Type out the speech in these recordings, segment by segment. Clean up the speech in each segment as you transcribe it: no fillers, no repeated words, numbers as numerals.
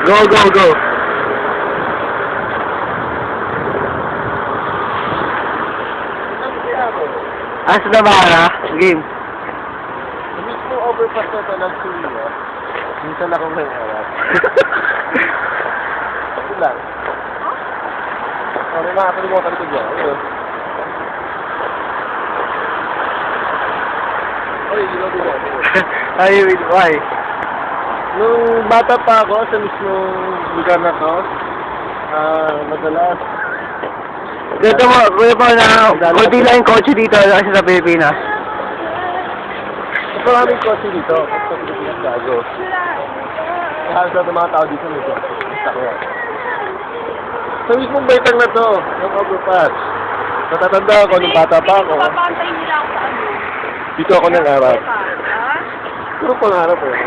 Go, go, go. Asa na ba na? Game. Sa mismo overpass na ito ng Suria, minsan ako may harap. Ito lang. May makakalimutan ko dyan. Ayun. Oy, you know diba? Ay, why? Nung bata pa ako sa mismong lugar na to, madalas. Dito mo, kuya pa na, kunti lang yung kotse dito kasi sa Pilipinas. Mas maraming kotse dito. Sa Pilipinas gago. Halos lahat ng mga tao dito may kotse. Basta ko yan. Sa mismong baitang na to, yung overpass. Natatanda ako nung bata pa ako. Papantay nila ako sa ano. Dito ako nangarap. Ha? Puro pangarap eh.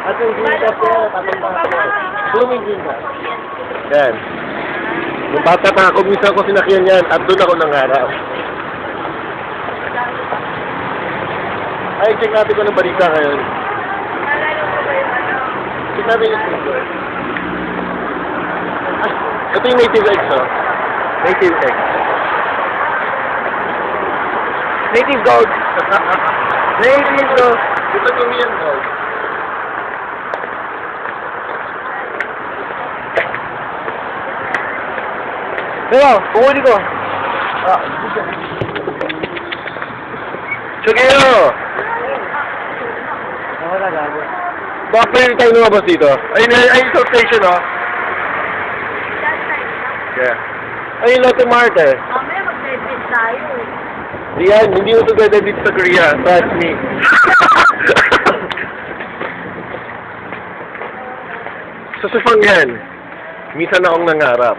At yung green pass ko, natatanda ako. Puro may green pass. Yan. Nung bata pa ako, minsan ako sinakyan yan at doon ako nangarap. Ay, check natin kung anong balita ngayon. Nalala ko ba yung ano? Check natin yung Twitter. Ito yung Native X, oh. Native X. Native gold. Native gold. Ito yung yan, oh. Pero, pumuli ko. Chugero! Ako na gago. Bakit pwede tayo lumabas dito? Ayun yung station, oh. Yeah. Ayun, Lotte Marte. Mamaya mag-debit tayo. Diyan, hindi mo ito ganda dito sa Korea. Trust me. Sa Sufang yan, minsan akong nangarap.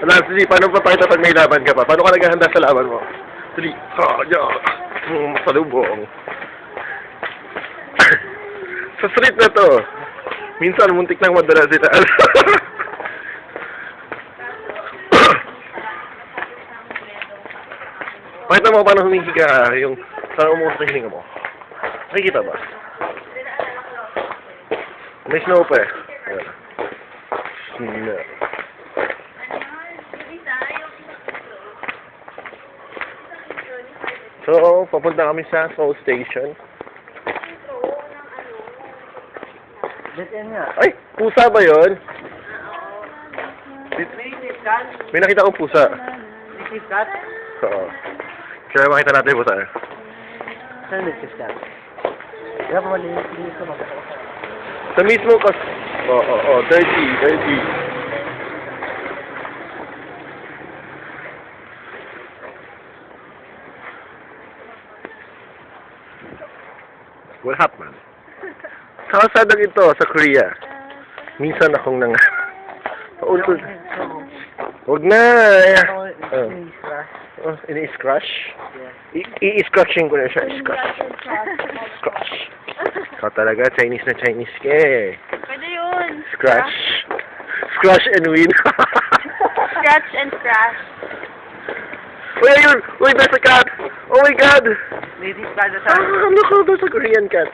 Alam, sige, paano pa tayo pag may laban ka pa? Paano ka naghahanda sa laban mo? Sige, masalubong. Sa street na to, minsan muntik nang madala sila. Pakita mo paano humihiga yung parang umuusap na hininga mo. Nakikita ba? May snow pa eh. Ayan. Snow. So, papunta kami sa Seoul Station. Dead nga. Ay! Pusa ba yun? Native cat? May nakita kong pusa. Native cat? Oo. Kaya makita natin yung pusa. Saan native cat? Kaya pa malinis ko Sa mismo kas... Oo, dirty. What happened? Sa kasadang ito, sa Korea, minsan akong nang... Paultol. Huwag na! Ini-scratch? I-scratching ko na siya. Scratch. Ikaw talaga, Chinese na Chinese ka eh. Pwede yun. Scratch. Scratch and win. Scratch and crash. Uy, ayun! Uy, there's a cat! Oh my God! Native cat sa... Look, there's a Korean cat.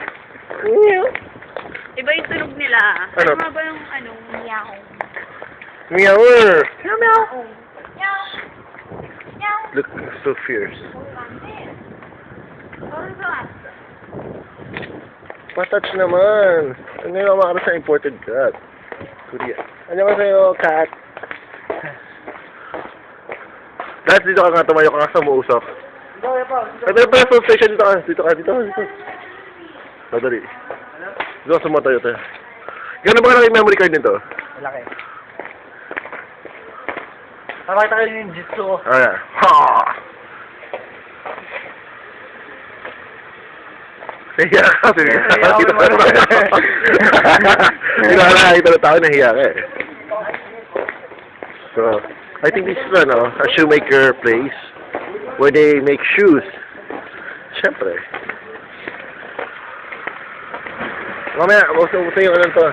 Meow. Iba yung tunog nila. Ano? Ano ba yung ano? Meow. Meow. Meow. Meow. Meow. Look, so fierce. Patouch naman. Ano yung makakala sa imported cat? Korea. Ano ba sa'yo, cat? Dahil dito ka nga tumayo ka nga sa umuusap. Ito yung petrol station dito ka. Madali. Dito ka sumatayo tayo. Gano'n ba kalaki memory card nito? Malaki. Papakita kayo yung jutsu ko. Ayan. Ha! Nahiya ka. Nakakita na tao, nahiya ka eh. So, I think this is a shoemaker place where they make shoes. Siyempre. Mamaya, gusto yung ano to.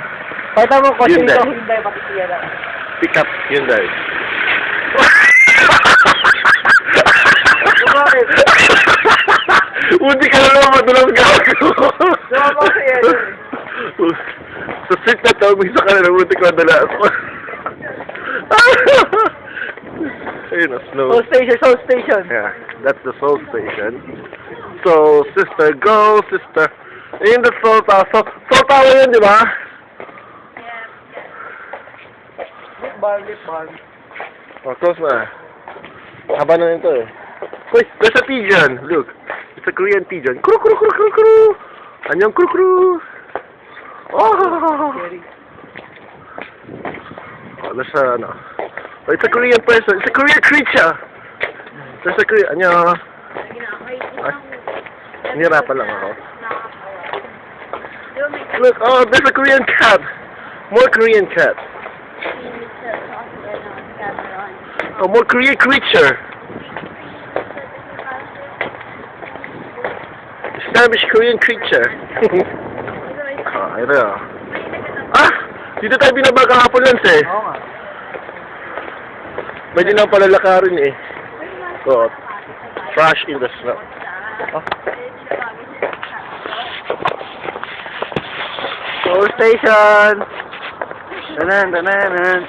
Pakita mo kotse Hyundai. dito. Hyundai, pati siya na. Pick up Hyundai. Bakit? Buti ka na naman madulang gago. Diba ba siya yun? Sa street na to, bisa ka na buti ka madulas. Ayun na, slow. Soul station, soul station. Yeah, that's the soul station. So, sister, go, sister. Ayun the soul tower. Soul tower yun, di ba? Lip bar, lip bar. Oh, close na. Haba na nito eh. Uy, there's a pigeon. Look. It's a Korean pigeon. Kuru, kuru, kuru, kuru, kuru. Annyeong kuru, kuru. Oh! Oh, there's a, ano. Oh, it's a Korean person. It's a Korean creature. There's a Korean, annyeong. Ay, nahirapan lang ako. Look, oh, there's a Korean cat. More Korean cat. Oh, more Korean creature. Spanish Korean creature. Ah, ito ah. Ah! Dito tayo binaba kahapon lang eh. Oo nga. Medyo nang palalakarin eh. So, trash in the snow. Oh. Soul station. Tanan, tanan, tanan.